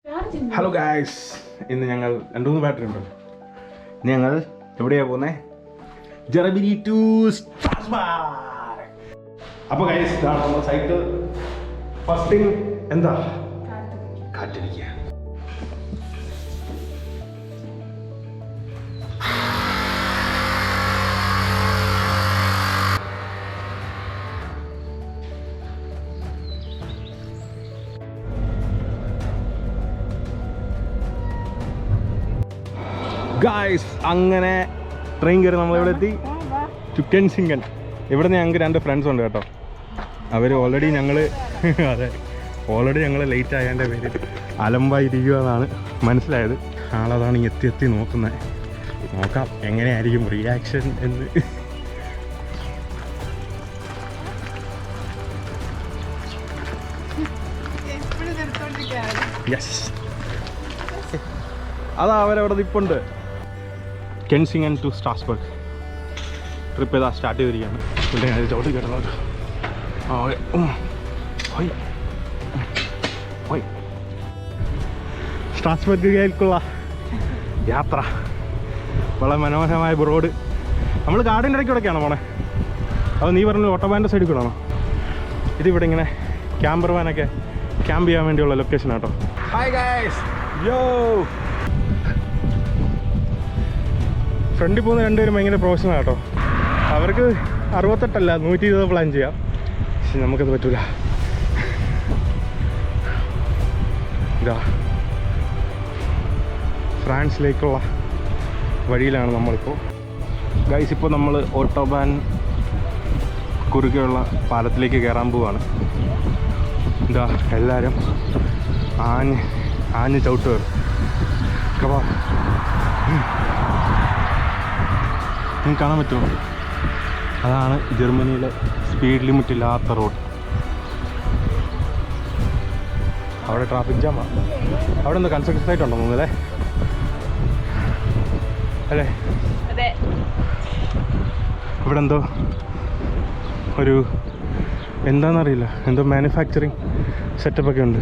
Hello guys, ഇന്ന് ഞങ്ങൾ 2-3 battery ഉണ്ട്. ഞങ്ങൾ എവിടെയാ പോകുന്നത്? Germany to Strasbourg. അപ്പോൾ ഗായ്സ്, ഇതാണ് നമ്മുടെ സൈക്കിൾ. ഫസ്റ്റ് തിങ് എന്താ? കാറ്റടിക്കുക. ഗായ്സ്, അങ്ങനെ ട്രെയിൻ കയറി നമ്മളിവിടെ എത്തി. കെൻസിംഗൻ. ഇവിടെ നിന്ന് ഞങ്ങൾക്ക് 2 ഫ്രണ്ട്സ് ഉണ്ട് കേട്ടോ. അവർ ഓൾറെഡി ഞങ്ങൾ ലേറ്റ് ആയതിൻ്റെ പേര് അലമ്പായിരിക്കുകയെന്നാണ് മനസ്സിലായത്. ആളതാണ് ഈ എത്തി നോക്കുന്നത്. നോക്കാം എങ്ങനെയായിരിക്കും റിയാക്ഷൻ എന്ന്. യെസ്, അതാ അവരവിടെ നിൽപ്പുണ്ട്. കെൻസിംഗൻ ടു സ്ട്രാസ്ബർഗ് ട്രിപ്പ് ചെയ്താൽ സ്റ്റാർട്ട് ചെയ്തിരിക്കുകയാണ്. പിന്നെ ഞാൻ ചോട്ടി കേട്ടല്ലോ. സ്ട്രാസ്ബർഗിലേക്കുള്ള യാത്ര. വളരെ മനോഹരമായ റോഡ്. നമ്മൾ കാടിൻ്റെ ഇടയ്ക്കൂടെയൊക്കെയാണോ പോണേ? അത് നീ പറഞ്ഞു ഓട്ടോബാൻ്റെ സൈഡിൽ കൂടെയാണോ? ഇതിവിടെ ഇങ്ങനെ ക്യാമ്പർ വാനൊക്കെ ക്യാമ്പ് ചെയ്യാൻ വേണ്ടിയുള്ള ലൊക്കേഷൻ ആട്ടോ. ഹായ് ഗായ്സ്, യോ. ഫ്രണ്ടിൽ പോകുന്ന 2 പേരും ഭയങ്കര പ്രൊഫഷണൽ ആട്ടോ. അവർക്ക് 68 120 പ്ലാൻ ചെയ്യാം. പക്ഷെ നമുക്കത് പറ്റൂല. ഇതാ ഫ്രാൻസിലേക്കുള്ള വഴിയിലാണ് നമ്മളിപ്പോൾ. ഗൈസ്, ഇപ്പോൾ നമ്മൾ ഓട്ടോബാൻ കുറുകെയുള്ള പാലത്തിലേക്ക് കയറാൻ പോവാണ്. ഇതാ എല്ലാവരും ആഞ്ഞ് ചവിട്ട് കയറും. കവാ, നിങ്ങൾക്ക് കാണാൻ പറ്റുമോ? അതാണ് ജർമ്മനിയിലെ സ്പീഡ് ലിമിറ്റ് ഇല്ലാത്ത റോഡ്. അവിടെ ട്രാഫിക് ജാമാണ്. അവിടെ എന്താ കൺസ്ട്രക്ഷൻ സൈറ്റ് ഉണ്ടോ തോന്നുന്നല്ലേ? അല്ലേ? ഇവിടെ എന്തോ എന്താണെന്നറിയില്ല, എന്തോ മാനുഫാക്ചറിങ് സെറ്റപ്പൊക്കെ ഉണ്ട്.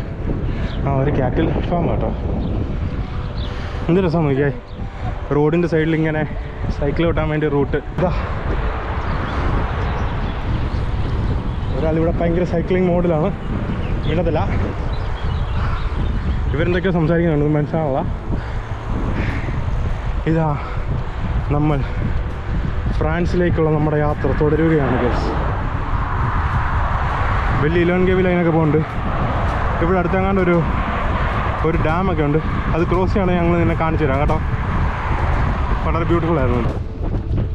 ഒരു ക്യാറ്റിൽ ഫാം കേട്ടോ. എന്ത് രസം നോക്കിയാൽ റോഡിൻ്റെ സൈഡിൽ ഇങ്ങനെ സൈക്കിൾ ഓട്ടാൻ വേണ്ടി റൂട്ട്. ഇതാ ഒരാളിവിടെ ഭയങ്കര സൈക്ലിംഗ് മോഡിലാണ്. വീണതില്ല. ഇവരെന്തൊക്കെയോ സംസാരിക്കുന്നുണ്ട്, മനസ്സിലാവുക. ഇതാ നമ്മൾ ഫ്രാൻസിലേക്കുള്ള നമ്മുടെ യാത്ര തുടരുകയാണ് ഗൈസ്. വലിയ ഇലോൺ കേവ് ലൈനൊക്കെ പോകുന്നുണ്ട്. ഇവിടെ അടുത്തെങ്ങാണ്ട് ഒരു ഡാമൊക്കെ ഉണ്ട്. അത് ക്രോസ് ചെയ്യണമെങ്കിൽ ഞങ്ങൾ നിന്നെ കാണിച്ചു തരാം കേട്ടോ. വളരെ ബ്യൂട്ടിഫുൾ ആയിരുന്നു.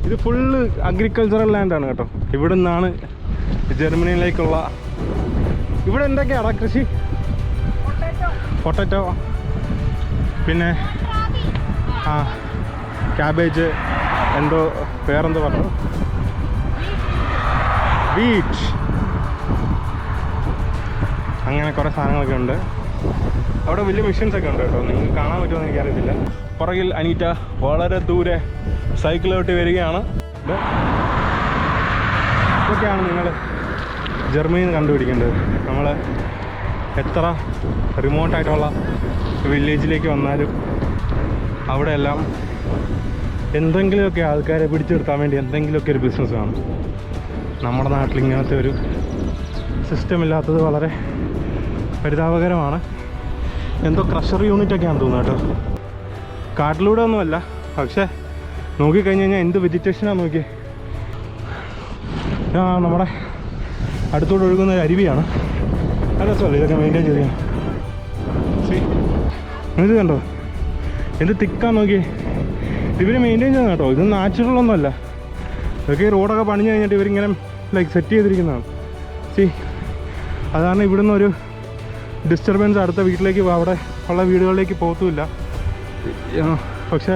ഇത് ഫുള്ള് അഗ്രികൾച്ചറൽ ലാൻഡാണ് കേട്ടോ. ഇവിടെ നിന്നാണ് ജർമ്മനിയിലേക്കുള്ള. ഇവിടെ എന്തൊക്കെയാണ് കൃഷി? പൊട്ടറ്റോ, പിന്നെ ക്യാബേജ്, എന്തോ വേറെന്തോ പറഞ്ഞു, ബീറ്റ്, അങ്ങനെ കുറേ സാധനങ്ങളൊക്കെ ഉണ്ട്. അവിടെ വലിയ മെഷീൻസൊക്കെ ഉണ്ട് കേട്ടോ. നിങ്ങൾക്ക് കാണാൻ പറ്റുമോ എനിക്കറിയത്തില്ല. പുറകിൽ അനീറ്റ വളരെ ദൂരെ സൈക്കിളോട്ട് വരികയാണ്. ഇതൊക്കെയാണ് നിങ്ങൾ ജർമ്മനിയിൽ നിന്ന് കണ്ടുപിടിക്കേണ്ടത്. നമ്മൾ എത്ര റിമോട്ടായിട്ടുള്ള വില്ലേജിലേക്ക് വന്നാലും അവിടെയെല്ലാം എന്തെങ്കിലുമൊക്കെ ആൾക്കാരെ പിടിച്ചെടുക്കാൻ വേണ്ടി എന്തെങ്കിലുമൊക്കെ ഒരു ബിസിനസ് കാണും. നമ്മുടെ നാട്ടിൽ ഇങ്ങനത്തെ ഒരു സിസ്റ്റം ഇല്ലാത്തത് വളരെ പരിതാപകരമാണ്. എന്തോ ക്രഷർ യൂണിറ്റൊക്കെയാണെന്ന് തോന്നുന്നു കേട്ടോ. കാട്ടിലൂടെ ഒന്നുമല്ല, പക്ഷേ നോക്കിക്കഴിഞ്ഞ് കഴിഞ്ഞാൽ എന്ത് വെജിറ്റേഷനാണ് നോക്കി. നമ്മുടെ അടുത്തോട്ട് ഒഴുകുന്ന ഒരു അരുവിയാണ്. നല്ല രസമല്ലേ ഇതൊക്കെ മെയിൻറ്റെയിൻ ചെയ്യാൻ. ഇത് കണ്ടോ എന്ത് തിക്കാന്ന് നോക്കി. ഇവർ മെയിൻറ്റെയിൻ ചെയ്യുന്ന കേട്ടോ. ഇത് നാച്ചുറലൊന്നുമല്ല. ഇതൊക്കെ ഈ റോഡൊക്കെ പണിഞ്ഞു കഴിഞ്ഞിട്ട് ഇവരിങ്ങനെ സെറ്റ് ചെയ്തിരിക്കുന്നതാണ്. അതാണ് ഇവിടുന്ന് ഒരു ഡിസ്റ്റർബൻസ് അടുത്ത വീട്ടിലേക്ക് അവിടെ ഉള്ള വീടുകളിലേക്ക് പോകത്തുമില്ല. പക്ഷേ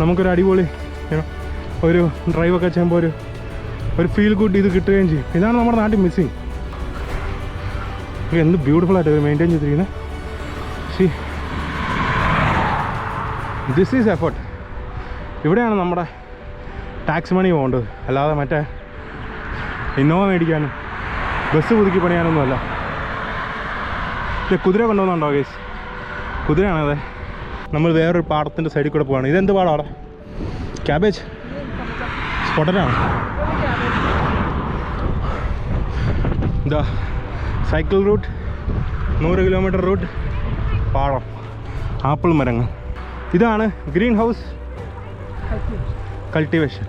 നമുക്കൊരു അടിപൊളി ഒരു ഡ്രൈവൊക്കെ ചെയ്യുമ്പോൾ ഒരു ഫീൽ ഗുഡ് ഇത് കിട്ടുകയും ചെയ്യും. ഇതാണ് നമ്മുടെ നാട്ടിൽ മിസ്സിങ്. എന്ത് ബ്യൂട്ടിഫുള്ളായിട്ട് ഇവർ മെയിൻറ്റെയിൻ ചെയ്തിരിക്കുന്നത്. This is effort. ഇവിടെയാണ് നമ്മുടെ ടാക്സ് മണി പോകേണ്ടത്. അല്ലാതെ മറ്റേ ഇന്നോവ മേടിക്കാനും ബസ് പുതുക്കി പണിയാനൊന്നുമല്ല. കുതിര കൊണ്ടുവന്നുണ്ടോ ഗേസ്? കുതിരയാണത്. നമ്മൾ വേറൊരു പാടത്തിൻ്റെ സൈഡിൽ കൂടെ പോവാണ്. ഇതെന്ത് പാടമാണ്? ക്യാബേജ്, സ്പോട്ടനാണ്. ഇതാ സൈക്കിൾ റൂട്ട്, 100 കിലോമീറ്റർ റൂട്ട്, പാടം, ആപ്പിൾ മരങ്ങൾ. ഇതാണ് ഗ്രീൻ ഹൗസ് കൾട്ടിവേഷൻ.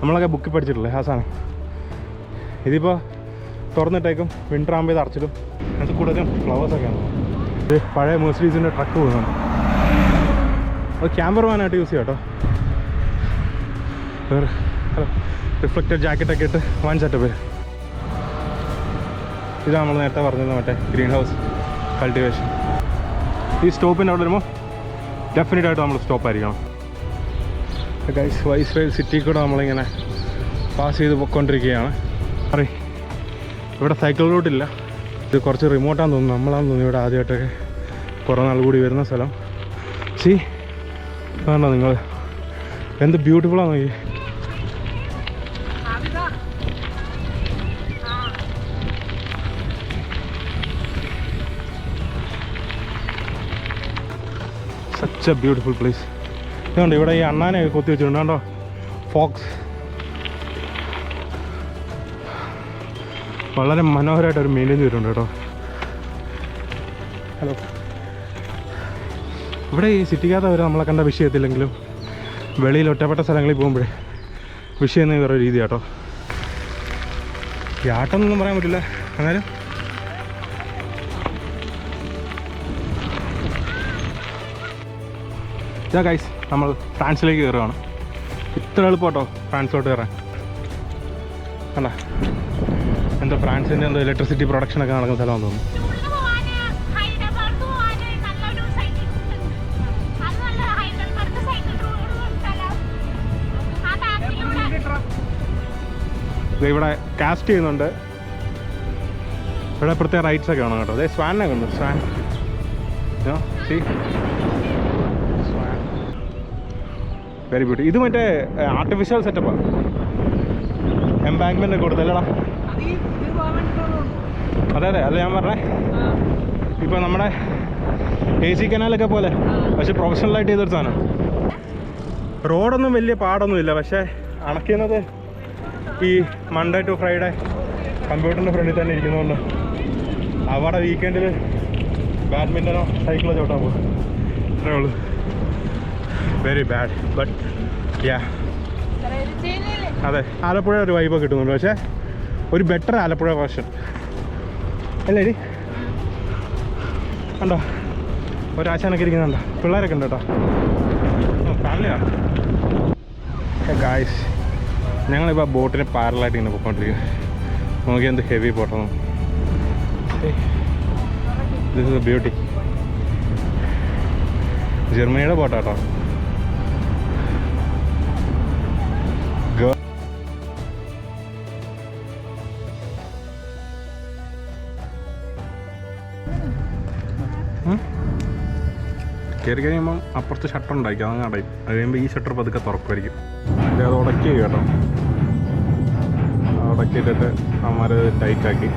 നമ്മളൊക്കെ ബുക്കിൽ പഠിച്ചിട്ടില്ലേ ആ സാധനം. ഇതിപ്പോൾ തുറന്നിട്ടേക്കും, വിൻ്റർ ആകുമ്പോൾ ഇത് അടച്ചിടും. അത് കൂടുതലും ഫ്ലവേഴ്സൊക്കെയാണ്. ഇത് പഴയ മെഴ്സീഡീസിൻ്റെ ട്രക്ക് പോകുന്നുണ്ട്. അത് ക്യാമ്പർ വാനായിട്ട് യൂസ് ചെയ്യാം കേട്ടോ. റിഫ്ലക്റ്റഡ് ജാക്കറ്റൊക്കെ ഇട്ട് വൺ സെറ്റപ്പ്. ഇതാണ് നമ്മൾ നേരത്തെ പറഞ്ഞത് മറ്റേ ഗ്രീൻ ഹൗസ് കൾട്ടിവേഷൻ. ഈ സ്റ്റോപ്പിൻ്റെ അവിടെ വരുമ്പോൾ ഡെഫിനറ്റ് ആയിട്ട് നമ്മൾ സ്റ്റോപ്പായിരിക്കണം. ഗൈസ്, വൈസ്രേൽ സിറ്റി കൂടെ നമ്മളിങ്ങനെ പാസ് ചെയ്ത് പോയിക്കൊണ്ടിരിക്കുകയാണ്. അറിയാം, ഇവിടെ സൈക്കിൾ റൂട്ടില്ല. ഇത് കുറച്ച് റിമോട്ടാന്ന് തോന്നുന്നു. നമ്മളാന്ന് തോന്നുന്നു ഇവിടെ ആദ്യമായിട്ടൊക്കെ കുറേ നാൾ കൂടി വരുന്ന സ്ഥലം. വേണ്ട നിങ്ങൾ എന്ത് ബ്യൂട്ടിഫുള്ളാണ് നോക്കി. Such A beautiful place. ഇതുകൊണ്ട് ഇവിടെ ഈ അണ്ണാനെ കൊത്തി വെച്ചിട്ടുണ്ട് കേട്ടോ, ഫോക്സ്. വളരെ മനോഹരമായിട്ട് അവർ മെയിൻറ്റെയിൻ ചെയ്തിട്ടുണ്ട് കേട്ടോ. ഹലോ, ഇവിടെ ഈ സിറ്റിക്കകത്ത് അവർ നമ്മളെ കണ്ട വിഷയത്തില്ലെങ്കിലും വെളിയിൽ ഒറ്റപ്പെട്ട സ്ഥലങ്ങളിൽ പോകുമ്പോഴേ വിഷയം എന്ന് വേറെ രീതി കേട്ടോ. ഈ ആട്ടമൊന്നും പറയാൻ പറ്റില്ല, എന്നാലും ഇതാ ഗൈസ്, നമ്മൾ ഫ്രാൻസിലേക്ക് കയറുകയാണ്. ഇത്ര എളുപ്പം കേട്ടോ ഫ്രാൻസിലോട്ട് കയറാൻ. അല്ല, എന്താ ഫ്രാൻസിൻ്റെ എന്തോ ഇലക്ട്രിസിറ്റി പ്രൊഡക്ഷനൊക്കെ നടക്കുന്ന സ്ഥലമാണെന്ന് തോന്നുന്നു. ഇവിടെ കാസ്റ്റ് ചെയ്യുന്നുണ്ട്. ഇവിടെ പ്രത്യേക റൈറ്റ്സ് ഒക്കെ വേണം കേട്ടോ. അതെ, സ്വാനൊക്കെ ഉണ്ട്. Swan very beauty. ഇത് മറ്റേ ആർട്ടിഫിഷ്യൽ സെറ്റപ്പാണ്. എംബാങ്ക്മെൻ്റ് ഒക്കെ കൊടുത്തല്ലടാ. അതെ അതെ, അല്ല ഞാൻ പറഞ്ഞേ, ഇപ്പോൾ നമ്മുടെ AC കനാലൊക്കെ പോലെ, പക്ഷെ പ്രൊഫഷണലായിട്ട് ചെയ്തൊരു സാധനം. റോഡൊന്നും വലിയ പാടൊന്നുമില്ല, പക്ഷേ അണക്കുന്നത് ഈ മൺഡേ ടു ഫ്രൈഡേ കമ്പ്യൂട്ടറിൻ്റെ ഫ്രണ്ടിൽ തന്നെ ഇരിക്കുന്നതുകൊണ്ട് അവിടെ വീക്കെൻഡിൽ ബാഡ്മിൻ്റനോ സൈക്കിളോ ചവിട്ടാൻ പോകും. അത്രേ ഉള്ളൂ. Very bad, but yeah. അതെ, ആലപ്പുഴ ഒരു വൈബ് കിട്ടുന്നുണ്ട്, പക്ഷേ ഒരു ബെറ്റർ ആലപ്പുഴ വേർഷൻ അല്ലേ ഡി? കണ്ടോ ഒരാശാനൊക്കെ ഇരിക്കുന്നുണ്ടോ? പിള്ളേരൊക്കെ ഉണ്ട് കേട്ടോ. ഫാമിലിയാണ്. ഗായ്സ്, ഞങ്ങളിപ്പോൾ ബോട്ടിന് പാരലായിട്ട് ഇങ്ങനെ പോയിക്കൊണ്ടിരിക്കുക. നോക്കി എന്ത് ഹെവി ബോട്ടാണ്. This is A beauty. ജർമ്മനിയുടെ ബോട്ടാട്ടോ. കയറി കഴിയുമ്പം അപ്പുറത്ത് ഷട്ടർ ഉണ്ടായിരിക്കും, അതങ്ങ് അടയും. അത് കഴിയുമ്പോൾ ഈ ഷട്ടർ പതുക്കെ തുറക്കുമായിരിക്കും. അത് ഉടക്കി കേട്ടോ, ഉടക്കിയിട്ടിട്ട് അമ്മമാർ ടൈറ്റാക്കി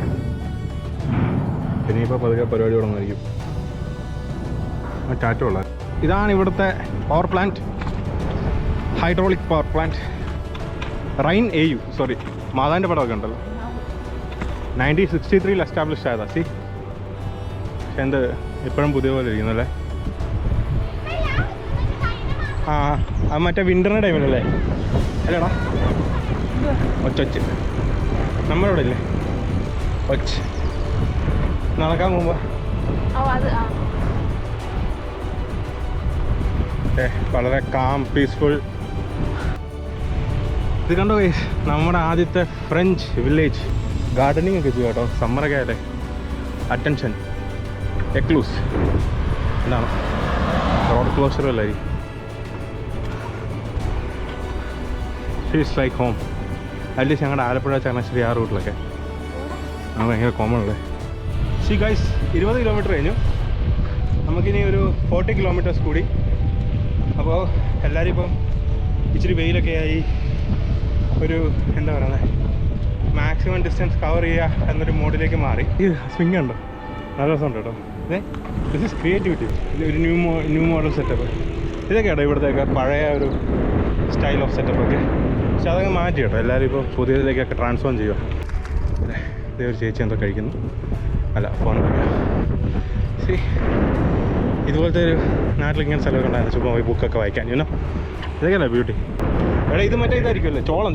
ഇനിയിപ്പോൾ പതുക്കെ പരിപാടി തുടങ്ങുമായിരിക്കും. ടാറ്റുള്ള ഇതാണ് ഇവിടുത്തെ power plant, hydraulic power plant. Rhine AU, sorry, മാതാവിൻ്റെ പടമൊക്കെ ഉണ്ടല്ലോ. 1963 എസ്റ്റാബ്ലിഷ് ആയതാ. സി, എന്ത് ഇപ്പോഴും പുതിയ പോലെ ഇരിക്കുന്നല്ലേ. ആ, അത് മറ്റേ വിൻ്ററിൻ്റെ ടൈമിലല്ലേ അല്ലേടാ? ഒച്ചൊച്ച് നമ്മളിവിടെ ഇല്ലേ ഒച്ച് നടക്കാൻ പോകുമ്പോൾ വളരെ കാം, പീസ്ഫുൾ. ഇത് കണ്ടോ ഗൈസ്, നമ്മുടെ ആദ്യത്തെ ഫ്രഞ്ച് വില്ലേജ്. ഗാർഡനിങ് ഒക്കെ ചെയ്യുക കേട്ടോ, സമ്മറൊക്കെ ആയല്ലേ. അറ്റൻഷൻ, എക്ലൂസ്. എന്താണ് റോഡ് ക്ലോസറും അല്ലായിരിക്കും. Feels like home. അറ്റ്ലീസ്റ്റ് ഞങ്ങളുടെ ആലപ്പുഴ ചങ്ങനാശ്ശേരി ആ റൂട്ടിലൊക്കെ അത് ഭയങ്കര കോമൺ അല്ലേ. സി ഗൈസ്, 20 കിലോമീറ്റർ കഴിഞ്ഞു. നമുക്കിനി ഒരു 40 കിലോമീറ്റേഴ്സ് കൂടി. അപ്പോൾ എല്ലാവരും ഇപ്പം ഇച്ചിരി വെയിലൊക്കെ ആയി ഒരു എന്താ പറയുന്നത്, മാക്സിമം ഡിസ്റ്റൻസ് കവർ ചെയ്യുക എന്നൊരു മോഡിലേക്ക് മാറി. ഈ സ്വിങ് ഉണ്ടോ, നല്ല രസമുണ്ട് കേട്ടോ. This is creativity. ഒരു ന്യൂ മോഡൽ സെറ്റപ്പ്. ഇതൊക്കെയാട്ടോ ഇവിടുത്തെയൊക്കെ പഴയ ഒരു സ്റ്റൈൽ ഓഫ് സെറ്റപ്പ് ഒക്കെ. പക്ഷെ അതങ്ങ് മാറ്റി കേട്ടോ, എല്ലാവരും ഇപ്പോൾ പുതിയതിലേക്കൊക്കെ ട്രാൻസ്ഫോം ചെയ്യുക. ഇതേ ഒരു ചേച്ചി എന്തോ കഴിക്കുന്നു, അല്ല ഫോൺ വയ്ക്കുക. ശരി, ഇതുപോലത്തെ ഒരു നാട്ടിൽ ഇങ്ങനെ സ്ഥലമൊക്കെ ഉണ്ടായിരുന്നു, ചുമ്മാ പോയി ബുക്കൊക്കെ വായിക്കാൻ. ഇന്നോ ഇതൊക്കെയല്ലേ ബ്യൂട്ടി. എടാ ഇത് മറ്റേ ഇതായിരിക്കുമല്ലേ, ചോളം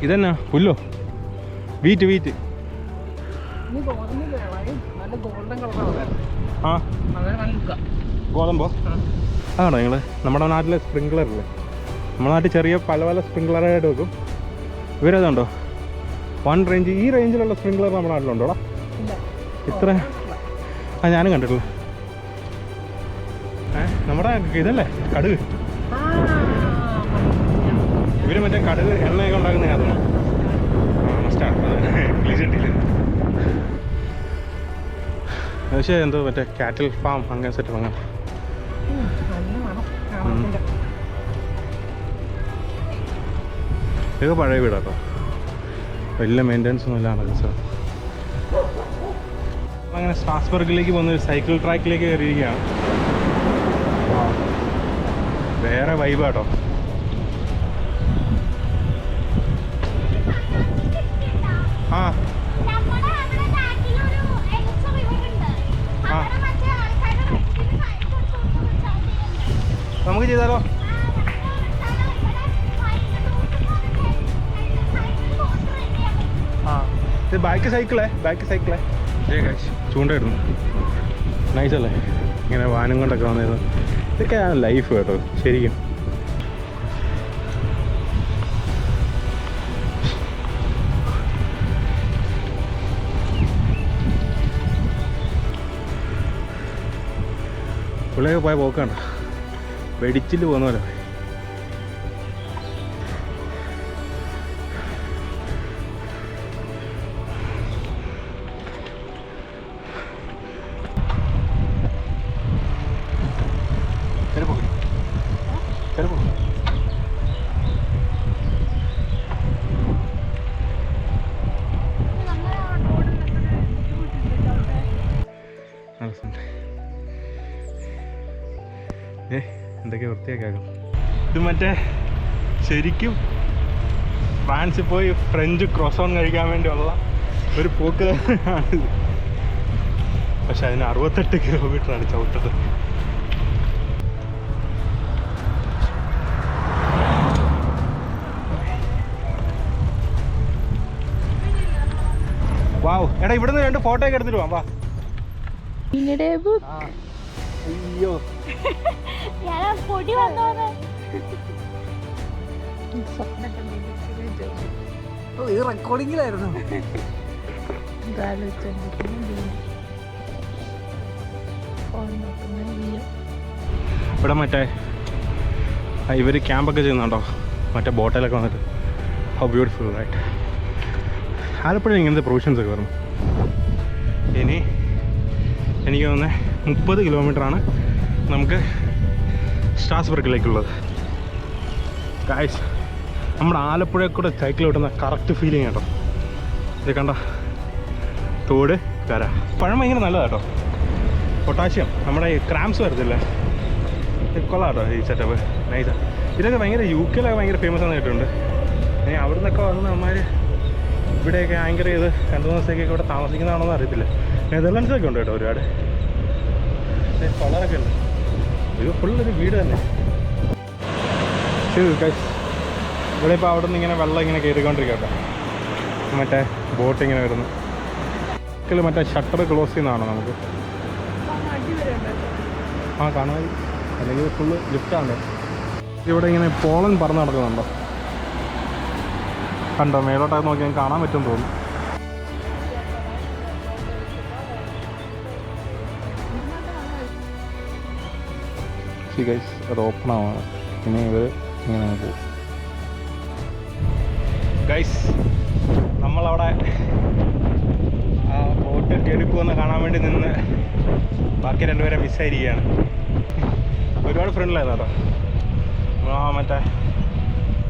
ഇതെന്നാ പുല്ലോ, വീറ്റ് ആ ഗോതമ്പോ. അതാണോ നിങ്ങൾ നമ്മുടെ നാട്ടിലെ സ്പ്രിങ്ക്ലറില്ലേ, നമ്മുടെ നാട്ടിൽ ചെറിയ പല പല സ്പ്രിങ്ക്ലറായിട്ട് വെക്കും. ഇവരതുണ്ടോ 1 റേഞ്ച്, ഈ റേഞ്ചിലുള്ള സ്പ്രിങ്ക്ലർ നമ്മുടെ നാട്ടിലുണ്ടോടാ? ഇത്ര ഞാനും കണ്ടിട്ടില്ല. നമ്മുടെ ഇതല്ലേ കടുക്, ഇവര് മറ്റേ കടുക് എണ്ണയൊക്കെ ഉണ്ടാക്കുന്ന അതൊന്നും പക്ഷേ എന്തോ മറ്റേ കാറ്റിൽ ഫാം അങ്ങനെ സെറ്റ് അങ്ങനെ. ഇതൊക്കെ പഴയ വീടാട്ടോ, വലിയ മെയിൻ്റെനൻസ് ഒന്നും ഇല്ലാണല്ലോ സാർ. അങ്ങനെ സ്ട്രാസ്ബർഗിലേക്ക് പോകുന്ന ഒരു സൈക്കിൾ ട്രാക്കിലേക്ക് കയറിയിരിക്കുകയാണ്. വേറെ വൈബാട്ടോ. ആ നമുക്ക് ചെയ്താലോ? ആ ഇത് ബാക്ക് സൈക്കിളേ ചൂണ്ടായിരുന്നു. നൈസല്ലേ ഇങ്ങനെ വാനും കൊണ്ടൊക്കെ വന്നിരുന്നു. ഇതൊക്കെയാണ് ലൈഫ് കേട്ടോ ശരിക്കും. പുള്ളിയൊക്കെ പോയ പോക്കാണ്ട, വെടിച്ചിട്ട് പോകുന്ന പോലെ. എന്തൊക്കെ വൃത്തിയാക്കും. ഇത് മറ്റേ ശരിക്കും ഫ്രാൻസിൽ പോയി ഫ്രഞ്ച് ക്രോസോൺ കഴിക്കാൻ വേണ്ടിയുള്ള ഒരു പോക്ക് ആണിത്. പക്ഷെ അതിന് 68 കിലോമീറ്ററാണ് ചവിട്ടത്. വാവ്, എടാ ഇവിടുന്ന് 2 ഫോട്ടോ ഒക്കെ എടുത്തിട്ട് വാ. അയ്യോ റെക്കോർഡിങ്ങിലായിരുന്നു. ഇവിടെ മറ്റേ ഇവര് ക്യാമ്പൊക്കെ ചെയ്യുന്നുണ്ടോ, മറ്റേ ബോട്ടിലൊക്കെ വന്നിട്ട്. How beautiful right. ആലപ്പുഴ ഇങ്ങനത്തെ പ്രൊവിഷൻസ് ഒക്കെ വരണം. ഇനി എനിക്ക് തോന്നുന്നത് 30 കിലോമീറ്ററാണ് നമുക്ക് സ്ട്രാസ്ബർഗിലേക്കുള്ളത്. ഗായ്സ്, നമ്മുടെ ആലപ്പുഴയിൽ കൂടെ സൈക്കിൾ ഓട്ടുന്ന കറക്റ്റ് ഫീലിംഗ് കേട്ടോ. ഇത് കണ്ട തോട് കര. പഴം ഭയങ്കര നല്ലതാട്ടോ, പൊട്ടാഷ്യം, നമ്മുടെ ഈ ക്രാംസ് വരത്തില്ലേ, കൊള്ളാം കേട്ടോ ഈ സെറ്റപ്പ്, നൈസാണ്. ഇതൊക്കെ ഭയങ്കര UK-ലൊക്കെ ഭയങ്കര ഫേമസ് ആണെന്ന് കേട്ടിട്ടുണ്ട്. അവിടെ നിന്നൊക്കെ വന്ന് നമ്മാർ ഇവിടെയൊക്കെ ആങ്കർ ചെയ്ത് 2 ദിവസത്തേക്കൊക്കെ ഇവിടെ താമസിക്കുന്നതാണോന്ന് അറിയത്തില്ല. നെതർലൻഡ്സൊക്കെ ഉണ്ട് കേട്ടോ ഒരുപാട്, കൊള്ളാറൊക്കെ ഉണ്ട്. ഇത് ഫുള്ളൊരു വീട് തന്നെ. ശരി ഗൈസ്, ഇവിടെ ഇപ്പോൾ അവിടെ നിന്ന് ഇങ്ങനെ വെള്ളം ഇങ്ങനെ കയറിക്കൊണ്ടിരിക്കട്ടെ. മറ്റേ ബോട്ട് ഇങ്ങനെ വരുന്നു. മറ്റേ ഷട്ടർ ക്ലോസ് ചെയ്യുന്നതാണോ നമുക്ക്? ആ കാണാൻ, അല്ലെങ്കിൽ ഫുള്ള് ലിഫ്റ്റാണ്. ഇവിടെ ഇങ്ങനെ പോളൻ പറന്ന് നടക്കുന്നുണ്ടോ? കണ്ടോ, മേലോട്ടൊക്കെ നോക്കിയാൽ കാണാൻ പറ്റുമെന്ന് തോന്നുന്നു. ഗൈസ്, അത് ഓപ്പൺ ആവാണ്. പിന്നെ ഇവർ ഇങ്ങനെ പോകും. ഗൈസ്, നമ്മളവിടെ ആ ബോട്ട് കയറിപ്പോന്ന് കാണാൻ വേണ്ടി നിന്ന് ബാക്കി 2 പേരെ മിസ്സായിരിക്കുകയാണ്. ഒരുപാട് ഫ്രണ്ടിലായിരുന്നു കേട്ടോ. മറ്റേ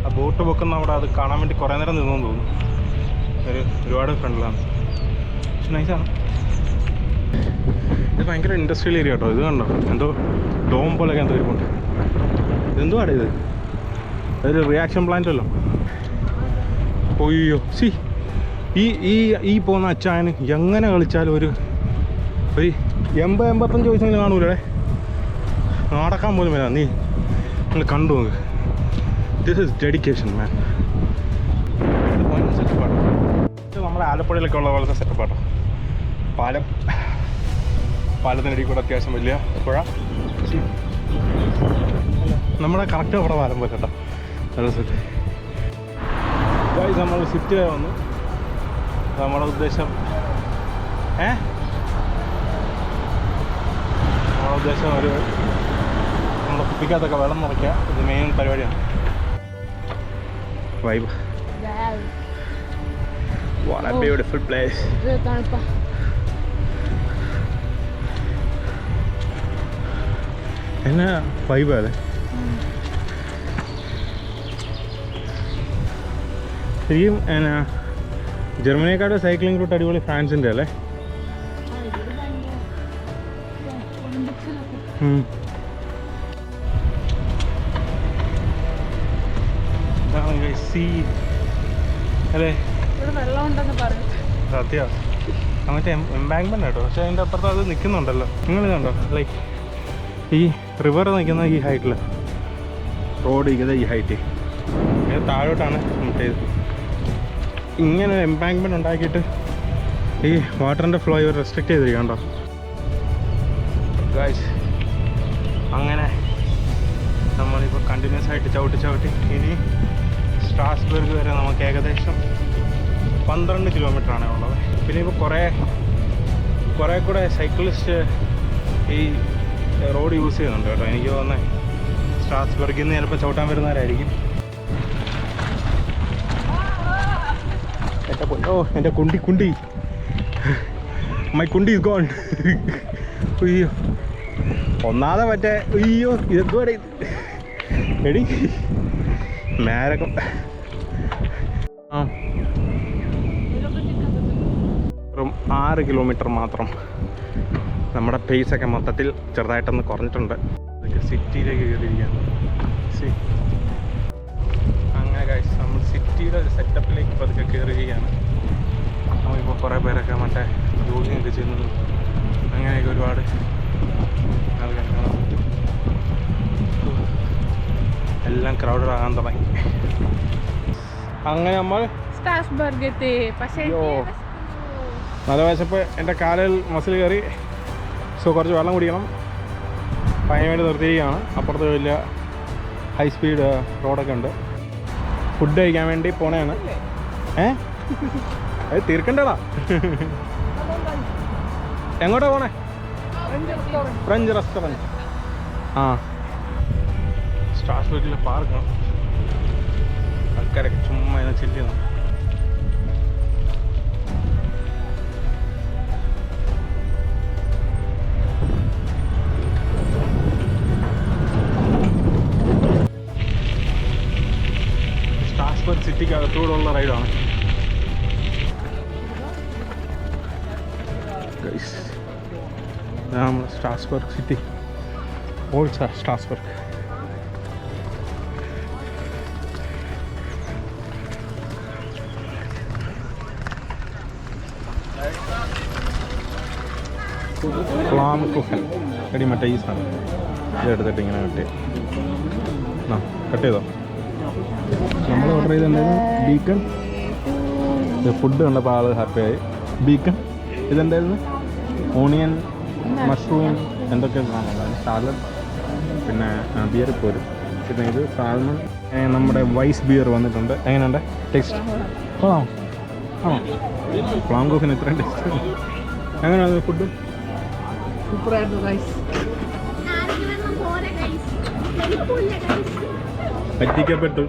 ആ ബോട്ട് പൊക്കുന്ന അവിടെ അത് കാണാൻ വേണ്ടി കുറേ നേരം നിന്നെന്ന് തോന്നുന്നു. ഒരുപാട് ഫ്രണ്ടിലാണ്. പക്ഷെ നൈസാണ്. ഇത് ഭയങ്കര ഇൻഡസ്ട്രിയൽ ഏരിയ കേട്ടോ. ഇത് കണ്ടോ, എന്തോ ഡോം പോലെയൊക്കെ എന്തോ ഇരിപ്പുണ്ട്. ഇതെന്തുവാണ് ഇത്? അതൊരു റിയാക്ഷൻ പ്ലാന്റ് അല്ലോ. ഒയ്യോ സി ഈ പോകുന്ന അച്ചായന് എങ്ങനെ കളിച്ചാലും ഒരു 80-85 വയസ്സെങ്കിലും കാണൂലേ. നടക്കാൻ പോലും വരാം. നീ നിങ്ങൾ കണ്ടു നോക്ക്. ദിസ് ഇസ് ഡെഡിക്കേഷൻ മാൻ. സെറ്റപ്പാട്ടോ. ഇത് നമ്മുടെ ആലപ്പുഴയിലൊക്കെ ഉള്ള പോലത്തെ സെറ്റപ്പാട്ടോ. പാലത്തിനടി കൂടെ അത്യാവശ്യം വലിയ പുഴ. നമ്മുടെ കറക്റ്റ് അവിടെ പാലം പോലെ കേട്ടോ. നല്ല സെറ്റ്. നമ്മൾ സിറ്റിയിലെ വന്നു. നമ്മുടെ ഉദ്ദേശം ഒരു നമ്മുടെ കുപ്പിക്കകത്തൊക്കെ വെള്ളം നിറയ്ക്കുക. ഇത് മെയിൻ പരിപാടിയാണ്. Vibe. What a beautiful place. എന്നാ വൈബ് അല്ലേ. ശരിക്കും എന്നാ ജർമ്മനിയെക്കാട്ടും സൈക്ലിംഗ് റൂട്ട് അടിപൊളി ഫ്രാൻസിൻ്റെ അല്ലേ. അല്ലേ സത്യ മറ്റേ എംബാങ്ക്മെൻ്റ് കേട്ടോ. പക്ഷേ അതിൻ്റെ അപ്പുറത്ത് അത് നിൽക്കുന്നുണ്ടല്ലോ. നിങ്ങൾ കണ്ടോ, ലൈക്ക് ഈ റിവർ നിൽക്കുന്ന ഈ ഹൈറ്റിൽ, റോഡ് ഇരിക്കുന്നത് ഈ ഹൈറ്റ്. ഇത് താഴോട്ടാണ് മറ്റേ ഇങ്ങനെ എംബാങ്ക്മെൻ്റ് ഉണ്ടാക്കിയിട്ട് ഈ വാട്ടറിൻ്റെ ഫ്ലോ ഇവർ റെസ്ട്രിക്റ്റ് ചെയ്തിരിക്കണ്ടോ ഗായ്സ്. അങ്ങനെ നമ്മളിപ്പോൾ കണ്ടിന്യൂസ് ആയിട്ട് ചവിട്ടി ഇനി സ്ട്രാസ്ബർഗ് വരെ നമുക്ക് ഏകദേശം 12 കിലോമീറ്ററാണ് ഉള്ളത്. പിന്നെ ഇപ്പോൾ കുറേ കൂടെ സൈക്ലിസ്റ്റ് ഈ റോഡ് യൂസ് ചെയ്യുന്നുണ്ട് കേട്ടോ. എനിക്ക് തോന്നുന്നത് സ്ട്രാസ്ബർഗിൽ നിന്ന് ചിലപ്പോൾ ചവിട്ടാൻ വരുന്നവരായിരിക്കും. എൻ്റെ കുണ്ടി മൈ കുണ്ടി ഇസ് ഗോൺ. അയ്യോ ഒന്നാതെ മറ്റേ അയ്യോ ഇതെന്തുവാടെ എടി മാരകം. വെറും 6 കിലോമീറ്റർ മാത്രം. നമ്മുടെ പേസൊക്കെ മൊത്തത്തിൽ ചെറുതായിട്ടൊന്ന് കുറഞ്ഞിട്ടുണ്ട്. അതൊക്കെ സിറ്റിയിലേക്ക് കയറിയിരിക്കുകയാണ്. അങ്ങനെ ഗൈസ് നമ്മൾ സിറ്റിയുടെ ഒരു സെറ്റപ്പിലേക്ക് പതുക്കെ കയറുകയാണ്. നമുക്കിപ്പോൾ കുറേ പേരൊക്കെ മറ്റേ ജോഗിങ് ഒക്കെ ചെയ്യുന്നത് അങ്ങനെയൊക്കെ ഒരുപാട് ആൾക്കാർ കാണാൻ പറ്റും. എല്ലാം ക്രൗഡഡ് ആകാൻ തുടങ്ങി. അങ്ങനെ നമ്മൾ നല്ല വശപ്പ് എൻ്റെ കാലിൽ മസിൽ കയറി. സോ കുറച്ച് വെള്ളം കുടിക്കണം. അപ്പം അതിന് വേണ്ടി നിർത്തിയിരിക്കുകയാണ്. അപ്പുറത്ത് വലിയ ഹൈ സ്പീഡ് റോഡൊക്കെ ഉണ്ട്. ഫുഡ് കഴിക്കാൻ വേണ്ടി പോണേണ്. അത് തീർക്കണ്ടടാ. എങ്ങോട്ടാ പോണേ? French restaurant. ആ സ്ട്രാസ്ബർഗിലെ പാർക്കാണ്. ആൾക്കാരൊക്കെ ചുമ്മാ ഇതിനെ ചില്ലുന്നു. സ്ട്രാസ്ബർഗ് സിറ്റിക്ക് അകത്തൂടെയുള്ള റൈഡാണ്. നമ്മുടെ Strasbourg city, old Strasbourg. Flammkuchen എടി മറ്റേ ഈ സാധനം ഇതെടുത്തിട്ട് ഇങ്ങനെ കട്ട് ചെയ്തോ. നമ്മൾ ഓർഡർ ചെയ്തിട്ടുണ്ടായിരുന്നു ബീക്കൺ. ഫുഡ് കണ്ടപ്പോൾ ആൾ ഹാപ്പിയായി. ബീക്കൺ ഇതുണ്ടായിരുന്നു ഓണിയൻ, മഷ്റൂം എന്തൊക്കെ സാലഡ്, പിന്നെ ബിയർ പോരും. പിന്നെ ഇത് സാൽമൺ. നമ്മുടെ വൈസ് ബിയർ വന്നിട്ടുണ്ട്. എങ്ങനെയുണ്ട് ടേസ്റ്റ്? ആണോ ഫ്ലാം കുക്കിന് ഇത്രയും ടേസ്റ്റ്? എങ്ങനെയാണ് ഫുഡ്? പറ്റിക്കപ്പെട്ടു.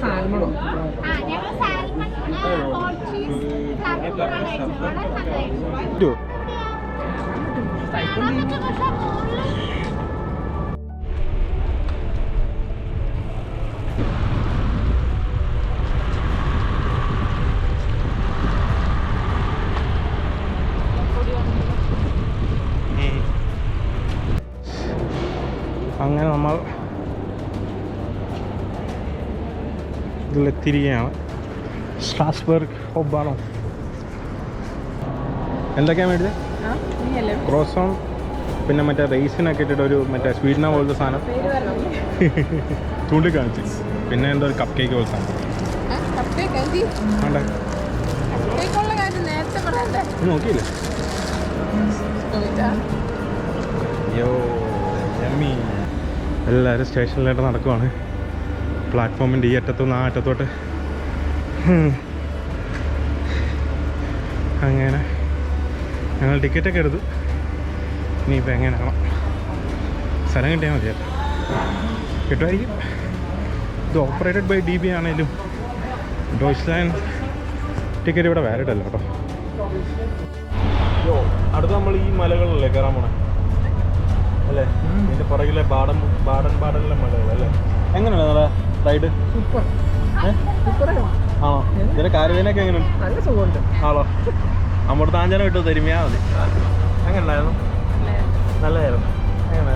സാൽമണോ? അങ്ങനെ നമ്മൾ ഇതിലെത്തിരിക്കുകയാണ്. സ്ട്രാസ്ബർഗ് ഹൊബാണോ എന്തൊക്കെയാണ് മേടിച്ചത്? ക്രോസോൺ, പിന്നെ മറ്റേ റേസിനൊക്കെ ഇട്ടിട്ട് ഒരു മറ്റേ സ്വീഡന പോലത്തെ സാധനം ചൂണ്ടിക്കാണിച്ച്, പിന്നെ എന്തോ ഒരു കപ്പ് കേക്ക് പോലത്തെ സാധനം. നോക്കിയില്ലേ? അയ്യോ യമ്മി. എല്ലാവരും സ്റ്റേഷനിലായിട്ട് നടക്കുവാണ്. പ്ലാറ്റ്ഫോമിൻ്റെ ഈ അറ്റത്തുനിന്ന് ആ അറ്റത്തോട്ട്. അങ്ങനെ ഞങ്ങൾ ടിക്കറ്റൊക്കെ എടുത്തു. ഇനിയിപ്പോൾ എങ്ങനെ കാണാം, സ്ഥലം കിട്ടിയാൽ മതിയല്ലോ. കിട്ടുമായിരിക്കും. ഇത് ഓപ്പറേറ്റഡ് ബൈ DB ആണെങ്കിലും ഡോയ്ച്ച്ലാൻഡ് ടിക്കറ്റ് ഇവിടെ വാലിഡ് അല്ല കേട്ടോ. അടുത്ത നമ്മൾ ഈ മലകളിലല്ലേ കയറാൻ പോണേ അല്ലേ? ഇതിൻ്റെ പുറകിലെ ബാഡനിലെ മലകൾ അല്ലേ? എങ്ങനെയാണ് നിങ്ങളെ റൈഡ്? ആണോ? ഇതിൻ്റെ കാരുവേനൊക്കെ എങ്ങനെയുണ്ട്? നല്ല സുഖമുണ്ട്. ആണോ? നമ്മുടെ താഞ്ചാനം ഇട്ടു തരുമയാ മതി. എങ്ങനെ ഉണ്ടായിരുന്നു? നല്ലതായിരുന്നു. എങ്ങനെ